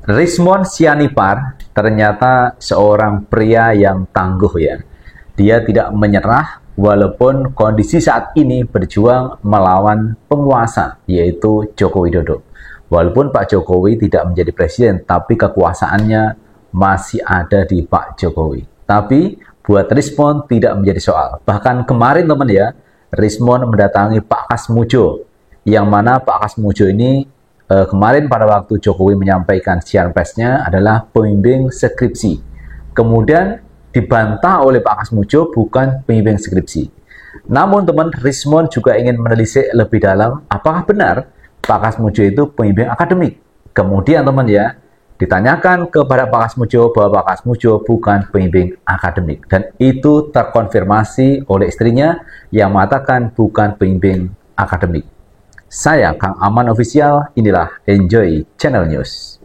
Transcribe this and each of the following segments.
Rizmon Sianipar ternyata seorang pria yang tangguh ya. Dia tidak menyerah walaupun kondisi saat ini berjuang melawan penguasa yaitu Joko Widodo. Walaupun Pak Jokowi tidak menjadi presiden, tapi kekuasaannya masih ada di Pak Jokowi. Tapi buat Rizmon tidak menjadi soal. Bahkan kemarin teman ya, Rizmon mendatangi Pak Kasmujo, yang mana Pak Kasmujo ini kemarin pada waktu Jokowi menyampaikan siaran persnya adalah pembimbing skripsi. Kemudian dibantah oleh Pak Kasmujo bukan pembimbing skripsi. Namun teman, Rizmon juga ingin menelisik lebih dalam apakah benar Pak Kasmujo itu pembimbing akademik. Kemudian teman ya, ditanyakan kepada Pak Kasmujo bahwa Pak Kasmujo bukan pembimbing akademik. Dan itu terkonfirmasi oleh istrinya yang mengatakan bukan pembimbing akademik. Saya Kang Aman Official, inilah Enjoy Channel News.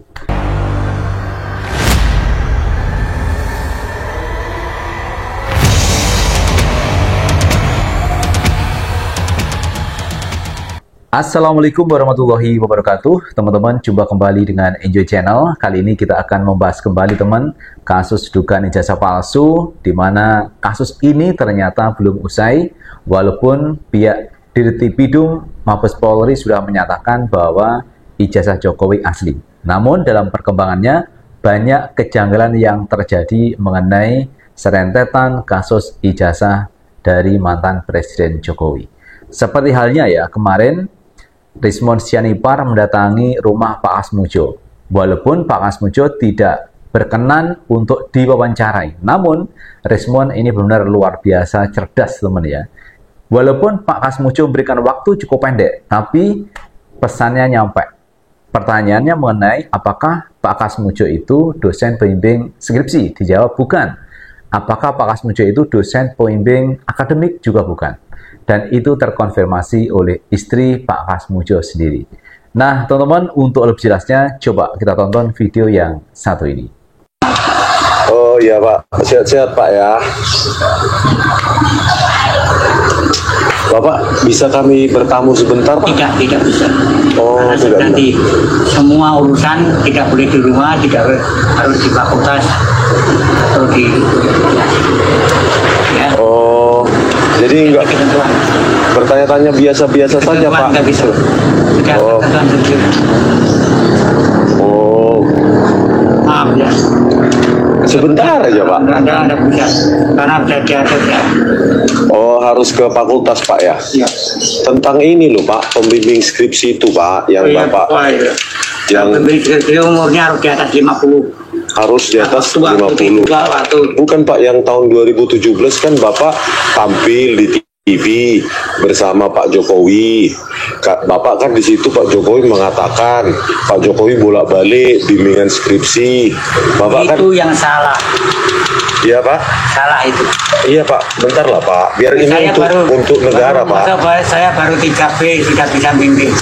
Assalamualaikum warahmatullahi wabarakatuh. Teman-teman, jumpa kembali dengan Enjoy Channel. Kali ini kita akan membahas kembali teman kasus dugaan ijazah palsu, di mana kasus ini ternyata belum usai walaupun pihak Dirtipidum Mabes Polri sudah menyatakan bahwa ijazah Jokowi asli. Namun dalam perkembangannya banyak kejanggalan yang terjadi mengenai serentetan kasus ijazah dari mantan Presiden Jokowi. Seperti halnya ya kemarin Rizmon Sianipar mendatangi rumah Pak Kasmujo. Walaupun Pak Kasmujo tidak berkenan untuk diwawancarai, namun Rizmon ini benar-benar luar biasa cerdas teman ya. Walaupun Pak Kasmujo memberikan waktu cukup pendek, tapi pesannya nyampe. Pertanyaannya mengenai apakah Pak Kasmujo itu dosen pembimbing skripsi? Dijawab bukan. Apakah Pak Kasmujo itu dosen pembimbing akademik? Juga bukan. Dan itu terkonfirmasi oleh istri Pak Kasmujo sendiri. Nah, teman-teman, untuk lebih jelasnya, coba kita tonton video yang satu ini. Oh iya Pak, sehat-sehat Pak ya. Bapak, bisa kami bertamu sebentar Pak? Tidak bisa. Oh, karena tidak nanti semua urusan tidak boleh di rumah, tidak harus di fakultas atau di ya. Oh, jadi enggak bertanya-tanya biasa-biasa saja Pak? Enggak bisa. Tidak Oh. Oh, Maaf ya. sebentar aja Pak. Anda bisa karena sudah diatur ya. Oh, harus ke fakultas Pak ya? Iya. Tentang ini loh Pak, pembimbing skripsi itu Pak, yang Bapak yang umurnya harus di atas 50. harus di atas 50. Bukan Pak, yang tahun 2017 kan Bapak tampil di TV bersama Pak Jokowi. Bapak kan di situ Pak Jokowi mengatakan Pak Jokowi bolak-balik bimbingan skripsi. Bapak itu kan yang salah. Iya Pak. Salah itu. Iya Pak, bentar lah Pak. Biar ini untuk negara Pak. Saya baru 3B sudah bisa bimbing.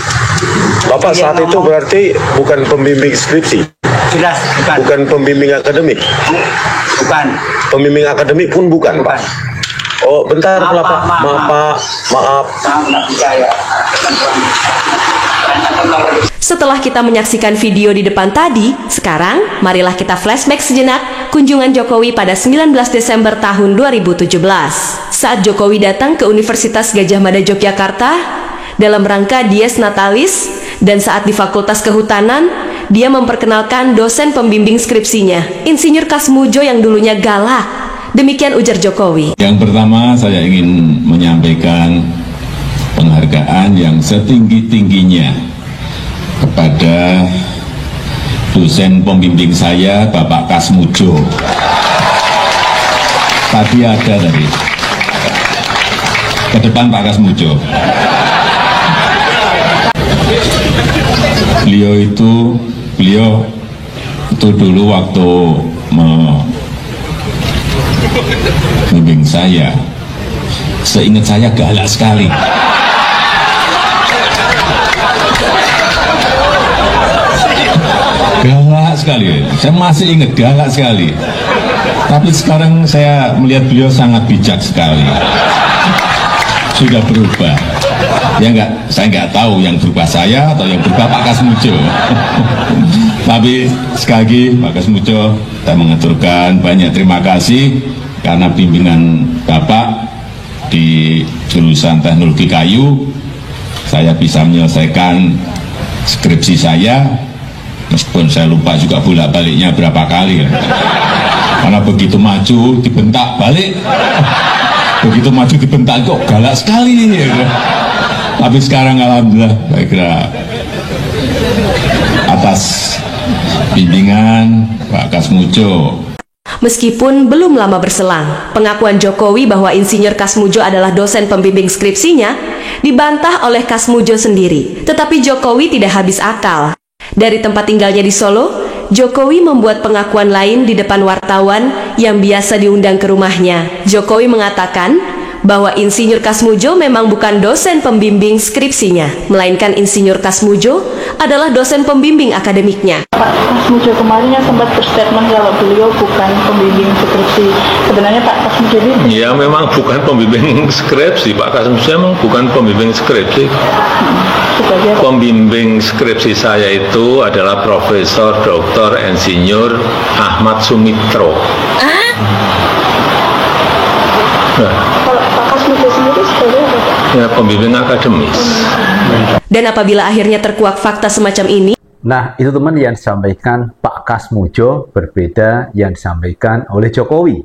Bapak saat itu berarti bukan pembimbing skripsi. Jelas bukan. Bukan pembimbing akademik. Bukan. Pembimbing akademik pun bukan Pak. Oh, bentar lah Pak. Maaf. Setelah kita menyaksikan video di depan tadi, sekarang marilah kita flashback sejenak kunjungan Jokowi pada 19 Desember tahun 2017. Saat Jokowi datang ke Universitas Gadjah Mada Yogyakarta dalam rangka Dies Natalis, dan saat di Fakultas Kehutanan, dia memperkenalkan dosen pembimbing skripsinya, Insinyur Kasmujo yang dulunya galak. Demikian ujar Jokowi. Yang pertama saya ingin menyampaikan penghargaan yang setinggi-tingginya kepada dosen pembimbing saya, Bapak Kasmujo. Tadi ada tadi. Ke depan Pak Kasmujo. Beliau itu dulu waktu membimbing saya, seingat saya galak sekali. Galak sekali, saya masih ingat galak sekali. Tapi sekarang saya melihat beliau sangat bijak sekali. Sudah berubah. Ya saya nggak tahu yang berubah saya atau yang berubah Pak Kasmujo. Tapi sekali lagi Pak Kasmujo, saya mengaturkan banyak terima kasih karena bimbingan Bapak di jurusan teknologi kayu, saya bisa menyelesaikan skripsi saya, meskipun saya lupa juga bolak-baliknya berapa kali ya. Karena begitu maju dibentak balik, begitu maju dibentak kok galak sekali ya. Tapi sekarang alhamdulillah, saya kira atas bimbingan Pak Kasmujo. Meskipun belum lama berselang, pengakuan Jokowi bahwa Insinyur Kasmujo adalah dosen pembimbing skripsinya dibantah oleh Kasmujo sendiri. Tetapi Jokowi tidak habis akal. Dari tempat tinggalnya di Solo, Jokowi membuat pengakuan lain di depan wartawan yang biasa diundang ke rumahnya. Jokowi mengatakan bahwa Insinyur Kasmujo memang bukan dosen pembimbing skripsinya, melainkan Insinyur Kasmujo adalah dosen pembimbing akademiknya. Pak Kasmujo kemarin yang sempat berstatement kalau beliau bukan pembimbing skripsi. Sebenarnya Pak Kasmujo ini... Ya memang bukan pembimbing skripsi, Pak Kasmujo memang bukan pembimbing skripsi. Pembimbing skripsi saya itu adalah Profesor Dr. Insinyur Ahmad Sumitro. Kalau Pak Kasmujo sendiri sebagai apa, Pak? Ya, pembimbing akademis. Dan apabila akhirnya terkuak fakta semacam ini, Nah, itu teman yang disampaikan Pak Kasmujo berbeda yang disampaikan oleh Jokowi.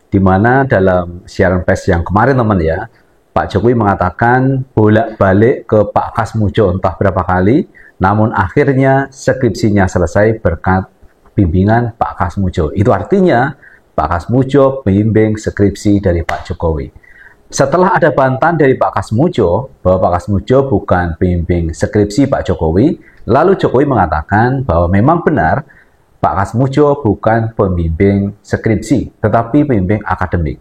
Di mana dalam siaran pers yang kemarin teman ya, Pak Jokowi mengatakan bolak-balik ke Pak Kasmujo entah berapa kali, namun akhirnya skripsinya selesai berkat bimbingan Pak Kasmujo. Itu artinya Pak Kasmujo bimbing skripsi dari Pak Jokowi. Setelah ada bantahan dari Pak Kasmujo bahwa Pak Kasmujo bukan bimbing skripsi Pak Jokowi, lalu Jokowi mengatakan bahwa memang benar Pak Kasmujo bukan pembimbing skripsi, tetapi pembimbing akademik.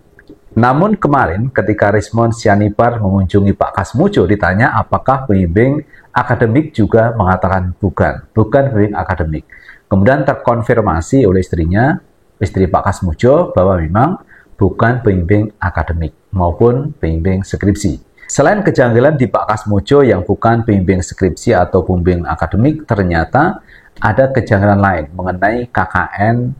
Namun kemarin ketika Rismond Sianipar mengunjungi Pak Kasmujo ditanya apakah pembimbing akademik, juga mengatakan bukan pembimbing akademik. Kemudian terkonfirmasi oleh istrinya, istri Pak Kasmujo, bahwa memang bukan pembimbing akademik maupun pembimbing skripsi. Selain kejanggalan di Pak Kasmujo yang bukan pembimbing skripsi atau pembimbing akademik, ternyata ada kejanggalan lain mengenai KKN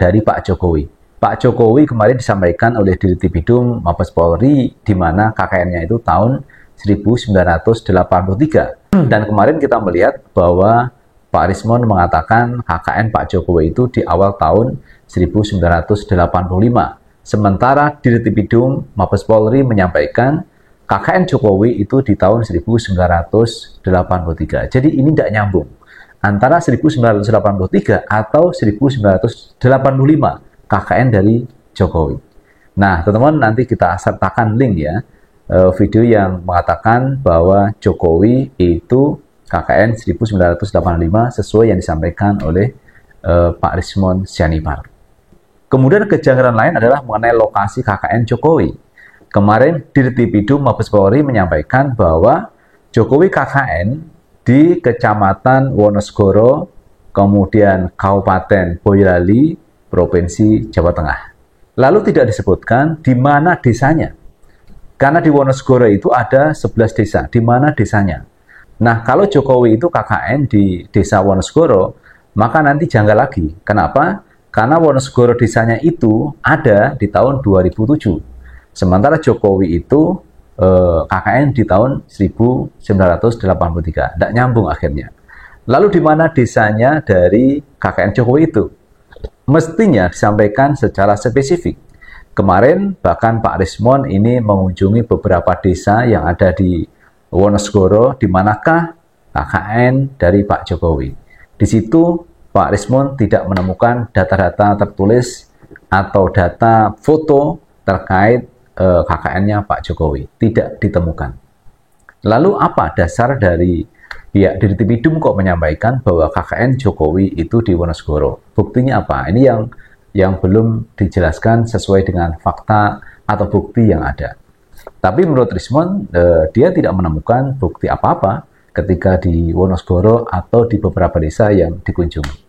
dari Pak Jokowi. Pak Jokowi kemarin disampaikan oleh Dirtipidum Mabes Polri di mana KKN-nya itu tahun 1983. Dan kemarin kita melihat bahwa Pak Rismond mengatakan KKN Pak Jokowi itu di awal tahun 1985. Sementara Dirtipidum Mabes Polri menyampaikan KKN Jokowi itu di tahun 1983. Jadi ini tidak nyambung antara 1983 atau 1985 KKN dari Jokowi. Nah, teman-teman, nanti kita sertakan link ya, video yang mengatakan bahwa Jokowi itu KKN 1985 sesuai yang disampaikan oleh Pak Rismond Sianipar. Kemudian kejanggalan lain adalah mengenai lokasi KKN Jokowi. Kemarin Dirtipidum Mabes Polri menyampaikan bahwa Jokowi KKN di Kecamatan Wonosgoro, kemudian Kabupaten Boyolali, Provinsi Jawa Tengah. Lalu tidak disebutkan di mana desanya. Karena di Wonosgoro itu ada 11 desa, di mana desanya. Nah, kalau Jokowi itu KKN di Desa Wonosgoro, maka nanti janggal lagi. Kenapa? Karena Wonosgoro desanya itu ada di tahun 2007. Sementara Jokowi itu KKN di tahun 1983. Tidak nyambung akhirnya. Lalu di mana desanya dari KKN Jokowi itu? Mestinya disampaikan secara spesifik. Kemarin bahkan Pak Rismond ini mengunjungi beberapa desa yang ada di Wonosgoro, di manakah KKN dari Pak Jokowi. Di situ Pak Rismond tidak menemukan data-data tertulis atau data foto terkait KKN-nya Pak Jokowi. Tidak ditemukan. Lalu apa dasar dari pihak Dirtipidum kok menyampaikan bahwa KKN Jokowi itu di Wonosgoro? Buktinya apa? Ini yang belum dijelaskan sesuai dengan fakta atau bukti yang ada. Tapi menurut Rismond, dia tidak menemukan bukti apa-apa ketika di Wonosgoro atau di beberapa desa yang dikunjungi.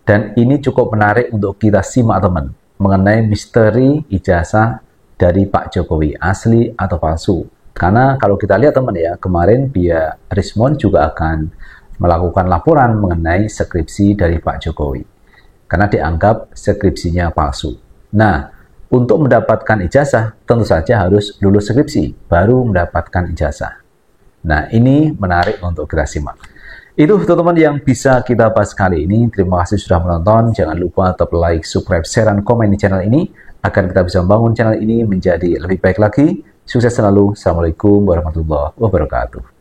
Dan ini cukup menarik untuk kita simak teman, mengenai misteri ijazah dari Pak Jokowi, asli atau palsu. Karena kalau kita lihat teman ya, kemarin pihak Rismond juga akan melakukan laporan mengenai skripsi dari Pak Jokowi. Karena dianggap skripsinya palsu. Nah, untuk mendapatkan ijazah tentu saja harus lulus skripsi, baru mendapatkan ijazah. Nah, ini menarik untuk kita simak. Itu teman-teman yang bisa kita bahas kali ini. Terima kasih sudah menonton. Jangan lupa tetap like, subscribe, share, dan komen di channel ini agar kita bisa membangun channel ini menjadi lebih baik lagi. Sukses selalu. Assalamualaikum warahmatullahi wabarakatuh.